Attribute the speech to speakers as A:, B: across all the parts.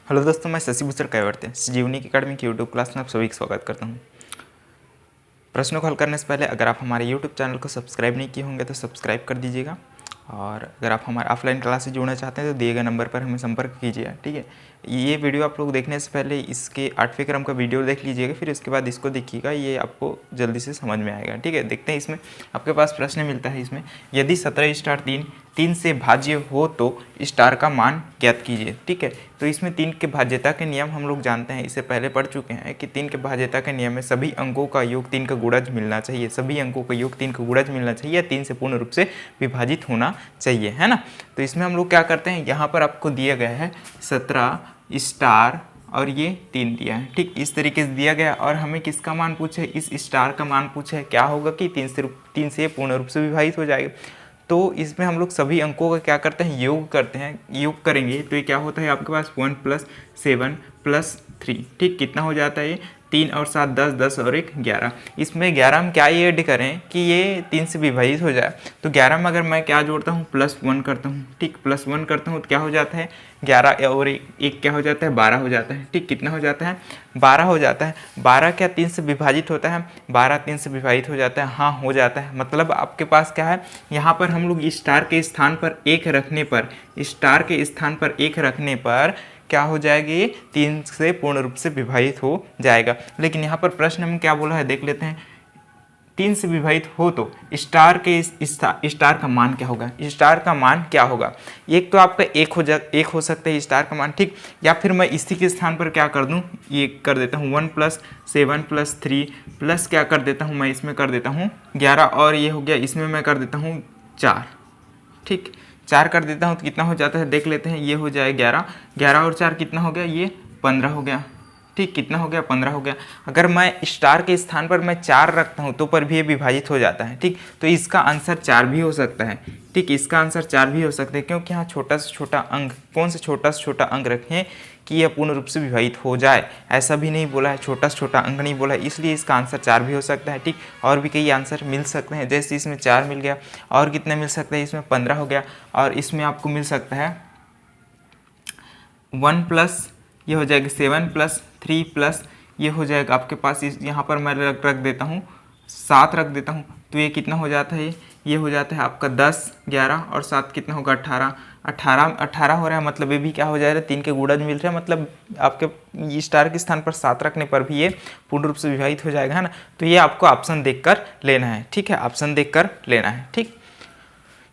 A: Hello दोस्तों, मैं शशि भूषण कैवर्ते संजीवनी academy की यूट्यूब क्लास में आप सभी का स्वागत करता हूं। प्रश्नों को हल करने से पहले अगर आप हमारे यूट्यूब चैनल को सब्सक्राइब नहीं किए होंगे तो सब्सक्राइब कर दीजिएगा, और अगर आप हमारे ऑफलाइन क्लास से जुड़ना चाहते हैं तो दिए गए नंबर पर हमें संपर्क कीजिए। ठीक है, ये वीडियो आप लोग देखने से पहले इसके 8वें क्रम का वीडियो देख लीजिएगा, फिर उसके बाद इसको देखिएगा, ये आपको जल्दी से समझ में आएगा। ठीक है, देखते हैं इसमें आपके पास प्रश्न मिलता है। इसमें यदि 17 स्टार 3 से भाज्य हो तो स्टार का मान ज्ञात कीजिए। ठीक है, तो इसमें 3 के भाज्यता के नियम हम लोग जानते हैं, इससे पहले पढ़ चुके हैं कि 3 के भाज्यता के नियम में सभी अंकों का योग 3 का गुणज मिलना चाहिए, सभी अंकों का योग 3 का गुणज मिलना चाहिए, 3 से पूर्ण रूप से विभाजित होना चाहिए, है ना। तो इसमें हम लोग क्या करते हैं, यहाँ पर आपको दिया गया है 17 स्टार और ये 3 दिया है। ठीक, इस तरीके से दिया गया और हमें किसका मान पूछे, इस स्टार का मान पूछे। क्या होगा कि 3 से पूर्ण रूप से विभाजित हो जाएगा। तो इसमें हम लोग सभी अंकों का क्या करते हैं, योग करते हैं। योग करेंगे तो ये क्या होता है आपके पास 1 + 7 + 3। ठीक, कितना हो जाता है ये 3 और 7 10, 10 और 1 11। इसमें 11 में क्या ऐड करें कि ये 3 से विभाजित हो जाए। तो 11 में अगर मैं क्या जोड़ता हूँ, +1 करता हूँ। ठीक, +1 करता हूँ तो क्या हो जाता है 11 और 1 क्या हो जाता है 12 हो जाता है। ठीक, कितना हो जाता है 12 हो जाता है। 12 क्या 3 से विभाजित होता है, 12 3 से विभाजित हो जाता है। हाँ, हो जाता है। मतलब आपके पास क्या है, यहाँ पर हम लोग स्टार के स्थान पर 1 रखने पर, स्टार के स्थान पर 1 रखने पर क्या हो जाएगा, ये 3 से पूर्ण रूप से विभाजित हो जाएगा। लेकिन यहाँ पर प्रश्न में क्या बोला है देख लेते हैं। 3 से विभाजित हो तो स्टार स्टार का मान क्या होगा, स्टार का मान क्या होगा। एक तो आपका 1 हो सकता है स्टार का मान। ठीक, या फिर मैं इसी के स्थान पर क्या कर दूं, ये कर देता हूँ 1 + 7 + 3 प्लस क्या कर देता हूँ मैं इसमें कर देता हूँ 11, और ये हो गया इसमें मैं कर देता हूँ 4। ठीक, 4 कर देता हूँ तो कितना हो जाता है देख लेते हैं। ये हो जाए 11, 11 और 4 कितना हो गया, ये 15 हो गया। ठीक, कितना हो गया 15 हो गया। अगर मैं स्टार के स्थान पर मैं 4 रखता हूँ तो पर भी ये विभाजित हो जाता है। ठीक, तो इसका आंसर 4 भी हो सकता है। ठीक, इसका आंसर 4 भी हो सकता है, क्योंकि यहाँ छोटा से छोटा अंक, कौन सा छोटा से छोटा अंक रखें कि यह पूर्ण रूप से विभाजित हो जाए, ऐसा भी नहीं बोला है, छोटा से छोटा अंक नहीं बोला है, इसलिए इसका आंसर 4 भी हो सकता है। ठीक, और भी कई आंसर मिल सकते हैं, जैसे इसमें 4 मिल गया, और कितने मिल सकते हैं, इसमें 15 हो गया, और इसमें आपको मिल सकता है 1 प्लस ये हो जाएगा 7 + 3 प्लस ये हो जाएगा आपके पास, इस यहाँ पर मैं रख देता हूँ 7 रख देता हूँ, तो ये कितना हो जाता है, ये हो जाता है आपका 10, 11 और 7 कितना होगा 18, 18 हो रहा है। मतलब ये भी क्या हो जाएगा 3 के गुणज मिल रहा है, मतलब आपके स्टार के स्थान पर 7 रखने पर भी ये पूर्ण रूप से विभाजित हो जाएगा, है ना। तो ये आपको ऑप्शन देखकर लेना है। ठीक है, ऑप्शन देखकर लेना है। ठीक,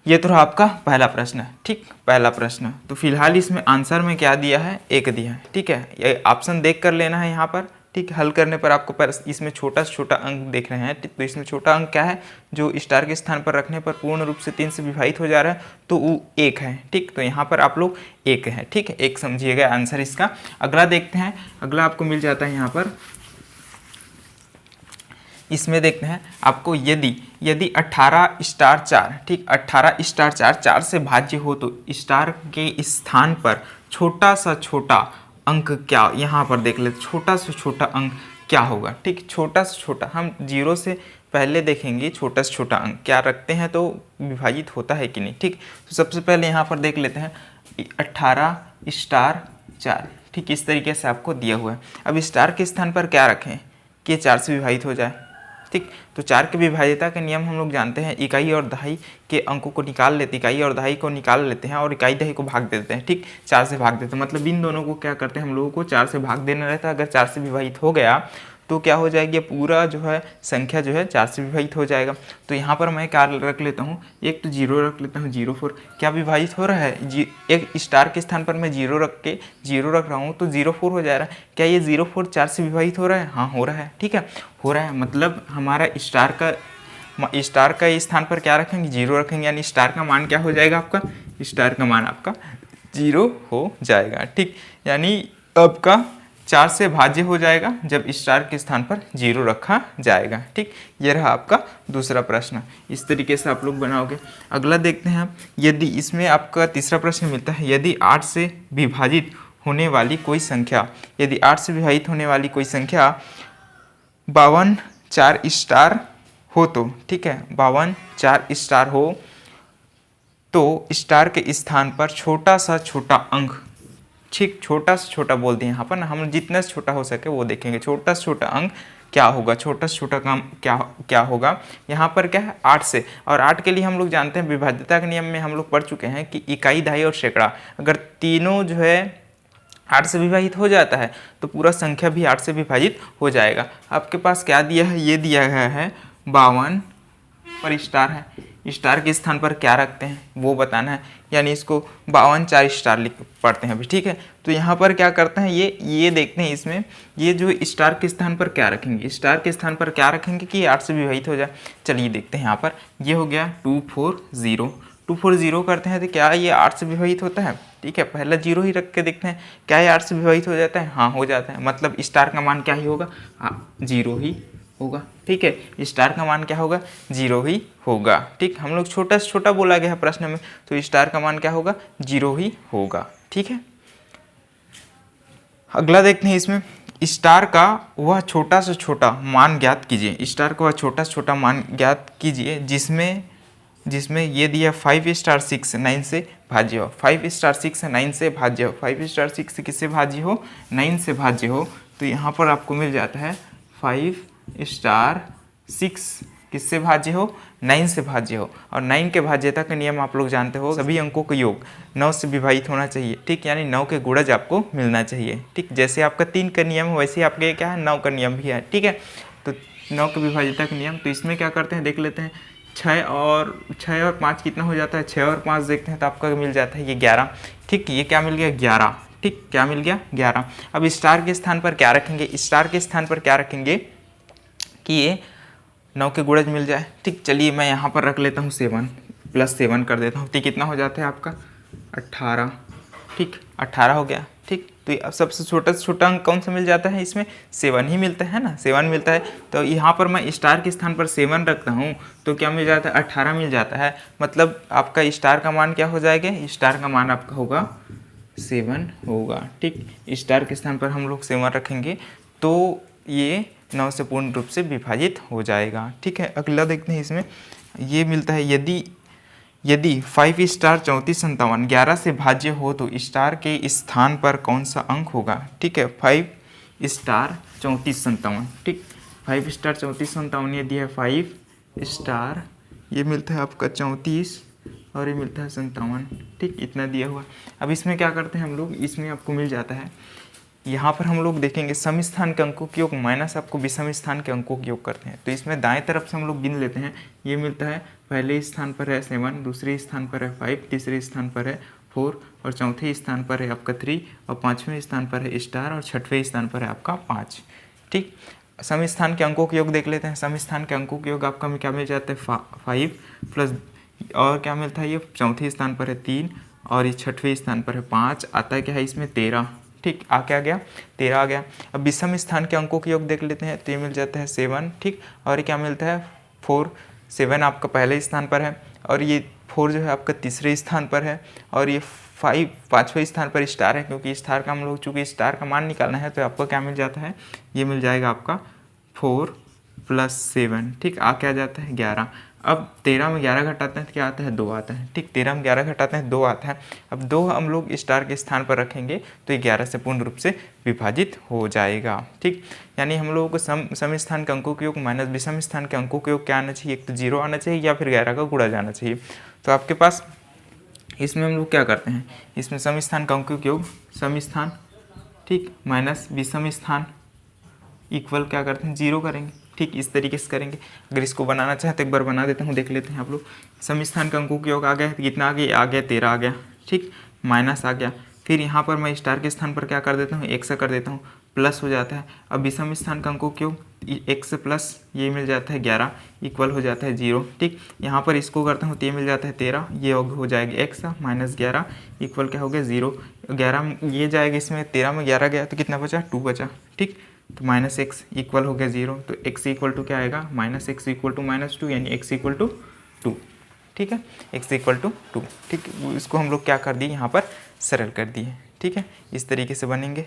A: ये तो रहा आपका पहला प्रश्न। ठीक, पहला प्रश्न। तो फिलहाल इसमें आंसर में क्या दिया है, 1 दिया है। ठीक है, ये ऑप्शन देख कर लेना है यहाँ पर। ठीक, हल करने पर आपको इसमें छोटा से छोटा अंक देख रहे हैं। तो इसमें छोटा अंक क्या है, जो स्टार के स्थान पर रखने पर पूर्ण रूप से 3 से विभाजित हो जा रहा है, तो वो 1 है। ठीक, तो यहाँ पर आप लोग 1 है। ठीक है, 1 समझिएगा आंसर इसका। अगला देखते हैं, अगला आपको मिल जाता है यहाँ पर, इसमें देखते हैं आपको यदि 18 स्टार 4, ठीक 18 स्टार 4 4 से भाज्य हो तो स्टार के स्थान पर छोटा सा छोटा अंक क्या, यहाँ पर देख लेते छोटा से छोटा अंक क्या होगा। ठीक, छोटा से छोटा, हम 0 से पहले देखेंगे छोटा से छोटा अंक क्या रखते हैं तो विभाजित होता है कि नहीं। ठीक, तो सबसे पहले यहाँ पर देख लेते हैं 18 स्टार 4। ठीक, इस तरीके से आपको दिया हुआ है। अब स्टार के स्थान पर क्या रखें कि 4 से विभाजित हो जाए। ठीक, तो 4 के विभाज्यता के नियम हम लोग जानते हैं, इकाई और दहाई के अंकों को निकाल लेते, इकाई और दहाई को निकाल लेते हैं और इकाई दहाई को भाग देते हैं। ठीक, 4 से भाग देते हैं, मतलब इन दोनों को क्या करते हैं हम लोगों को 4 से भाग देना रहता है। अगर 4 से विभाजित हो गया तो क्या हो जाएगी, पूरा जो है संख्या जो है 4 से विभाजित हो जाएगा। तो यहाँ पर मैं क्या रख लेता हूँ, एक तो 0 रख लेता हूँ, 0 4 क्या विभाजित हो रहा है, एक स्टार के स्थान पर मैं 0 रख के 0 रख रहा हूँ तो 0 4 हो जा रहा है। क्या ये 0 4 4 से विभाजित हो रहा है, हाँ हो रहा है। ठीक है, हो रहा है, मतलब हमारा स्टार का स्थान पर क्या रखेंगे 0 रखेंगे, यानी स्टार का मान क्या हो जाएगा आपका, स्टार का मान आपका 0 हो जाएगा। ठीक, यानी आपका 4 से भाज्य हो जाएगा जब स्टार के स्थान पर 0 रखा जाएगा। ठीक, ये रहा आपका दूसरा प्रश्न। इस तरीके से आप लोग बनाओगे। अगला देखते हैं, यदि इसमें आपका तीसरा प्रश्न मिलता है, यदि 8 से विभाजित होने वाली कोई संख्या, यदि 8 से विभाजित होने वाली कोई संख्या 52 4 स्टार हो तो, ठीक है 52 4 स्टार हो तो स्टार के स्थान पर छोटा सा छोटा अंक छोटा से छोटा बोल दिए यहाँ पर ना, हम जितना से छोटा हो सके वो देखेंगे। छोटा से छोटा अंक क्या होगा, छोटा से छोटा काम क्या होगा। यहाँ पर क्या है 8 से, और 8 के लिए हम लोग जानते हैं विभाज्यता के नियम में हम लोग पढ़ चुके हैं कि इकाई, दहाई और सैकड़ा, अगर तीनों जो है 8 से विभाजित हो जाता है तो पूरा संख्या भी 8 से विभाजित हो जाएगा। आपके पास क्या दिया है, ये दिया गया है 52 पर स्टार है, स्टार के स्थान पर क्या रखते हैं वो बताना है, यानी इसको 52 4 स्टार लिख पढ़ते हैं अभी, ठीक है। तो यहाँ पर क्या करते हैं, ये देखते हैं इसमें, ये जो स्टार के स्थान पर क्या रखेंगे, स्टार के स्थान पर क्या रखेंगे कि 8 से विभाजित हो जाए। चलिए देखते हैं यहाँ पर, ये हो गया 240 करते हैं तो क्या ये 8 से विभाजित होता है, ठीक है। पहला 0 ही रख के देखते हैं क्या ये 8 से विभाजित हो जाता है, हाँ हो जाता है, मतलब स्टार का मान क्या ही होगा, 0 ही होगा, ठीक है। स्टार का मान क्या होगा, 0 ही होगा, ठीक। हम लोग छोटा से छोटा बोला गया है प्रश्न में, तो स्टार का मान क्या होगा, 0 ही होगा, ठीक है। अगला देखते हैं इसमें, स्टार का वह छोटा से छोटा मान ज्ञात कीजिए। स्टार का वह छोटा से छोटा मान ज्ञात कीजिए जिसमें ये दिया 5 स्टार 6 9 से भाज्य हो, 5 स्टार 6 9 से भाज्य हो, 5 स्टार 6 किससे भाज्य हो, 9 से भाज्य हो। तो यहाँ पर आपको मिल जाता है 5 स्टार 6 किससे भाज्य हो, 9 से भाज्य हो। और 9 के भाज्यता का नियम आप लोग जानते हो, सभी अंकों का योग 9 से विभाजित होना चाहिए, ठीक, यानी 9 के गुणज आपको मिलना चाहिए, ठीक। जैसे आपका 3 का नियम है वैसे ही आपके क्या है 9 का नियम भी है, ठीक है। तो 9 के विभाज्यता का नियम, तो इसमें क्या करते हैं देख लेते हैं, 6 और 5 कितना हो जाता है, 6 और 5 देखते हैं तो आपका मिल जाता है ये 11, ठीक। ये क्या मिल गया 11, ठीक, क्या मिल गया 11। अब स्टार के स्थान पर क्या रखेंगे, स्टार के स्थान पर क्या रखेंगे कि ये 9 के गुणज मिल जाए, ठीक। चलिए मैं यहाँ पर रख लेता हूँ 7 + 7 कर देता हूँ, तो कितना हो जाता है आपका 18, ठीक, 18 हो गया, ठीक। तो अब सबसे छोटा से छोटा अंक कौन सा मिल जाता है, इसमें 7 ही मिलता है ना, 7 मिलता है। तो यहाँ पर मैं स्टार के स्थान पर 7 रखता हूँ तो क्या मिल जाता है, 18 मिल जाता है। मतलब आपका स्टार का मान क्या हो जाएगा, स्टार का मान आपका होगा 7 होगा, ठीक। स्टार के स्थान पर हम लोग 7 रखेंगे तो ये 9 से पूर्ण रूप से विभाजित हो जाएगा, ठीक है। अगला देखते हैं इसमें, ये मिलता है यदि 5 स्टार 34 57 11 से भाज्य हो तो स्टार के स्थान पर कौन सा अंक होगा, ठीक है। 5 स्टार 34 57, ठीक, 5 स्टार 34 57, ये दिया है 5 स्टार, ये मिलता है आपका 34 और ये मिलता है 57, ठीक, इतना दिया हुआ। अब इसमें क्या करते हैं हम लोग, इसमें आपको मिल जाता है, यहाँ पर हम लोग देखेंगे सम स्थान के अंकों के योग माइनस आपको विषम स्थान के अंकों के योग करते हैं। तो इसमें दाएं तरफ से हम लोग गिन लेते हैं, ये मिलता है पहले स्थान पर है 7, दूसरे स्थान पर है 5, तीसरे स्थान पर है 4 और चौथे स्थान पर है आपका 3 और 5वें स्थान पर है स्टार और 6वें स्थान पर है आपका 5, ठीक। सम स्थान के अंकों के योग देख लेते हैं। सम स्थान के अंकों के योग आपका क्या मिल जाता है 5 प्लस और क्या मिलता है, ये चौथे स्थान पर है 3 और ये 6वें स्थान पर है 5, आता है क्या है इसमें 13, ठीक, आ गया 13 आ गया। अब विषम स्थान के अंकों के योग देख लेते हैं, तो ये मिल जाता है 7, ठीक, और ये क्या मिलता है 4, 7 आपका पहले स्थान पर है और ये 4 जो है आपका तीसरे स्थान पर है और ये 5 5वें स्थान पर स्टार है, क्योंकि स्टार का हम लोग चूँकि स्टार का मान निकालना है तो आपको क्या मिल जाता है, ये मिल जाएगा आपका 4 + 7, ठीक, आ क्या जाता है 11। अब 13 में 11 घटाते हैं तो क्या आता है 2 आता है, ठीक, 13 में 11 घटाते हैं 2 आता है। अब 2 हम लोग स्टार के स्थान पर रखेंगे तो 11 से पूर्ण रूप से विभाजित हो जाएगा, ठीक। यानी हम लोगों को सम स्थान के अंकों के योग माइनस विषम स्थान के अंकों के योग क्या आना चाहिए, एक तो 0 आना चाहिए या फिर 11 का गुणा जाना चाहिए। तो आपके पास इसमें हम लोग क्या करते हैं, इसमें सम स्थान के अंकों के योग सम स्थान, ठीक, माइनस विषम स्थान इक्वल क्या करते हैं 0 करेंगे, ठीक, इस तरीके से करेंगे। अगर इसको बनाना चाहे तो एक बार बना देता हूँ, देख लेते हैं आप लोग। सम स्थान के अंकों के योग आ गया, कितना आ गया 13 आ गया, ठीक, माइनस आ गया। फिर यहाँ पर मैं स्टार के स्थान पर क्या कर देता हूँ 1 से कर देता हूँ, प्लस हो जाता है। अब विषम स्थान के अंकों के योग 1 से प्लस ये मिल जाता है 11 इक्वल हो जाता है 0, ठीक। यहाँ पर इसको करता हूँ तो ये मिल जाता है 13, ये हो जाएगा x माइनस 11 इक्वल क्या हो गया 0। 11 ये जाएगा इसमें, 13 में 11 गया तो कितना बचा 2 बचा, ठीक। तो -x इक्वल हो गया 0, तो x इक्वल टू क्या आएगा -x इक्वल टू -2 यानी x इक्वल टू 2, ठीक है, x इक्वल टू 2, ठीक। इसको हम लोग क्या कर दिए यहाँ पर सरल कर दिए, ठीक है, इस तरीके से बनेंगे।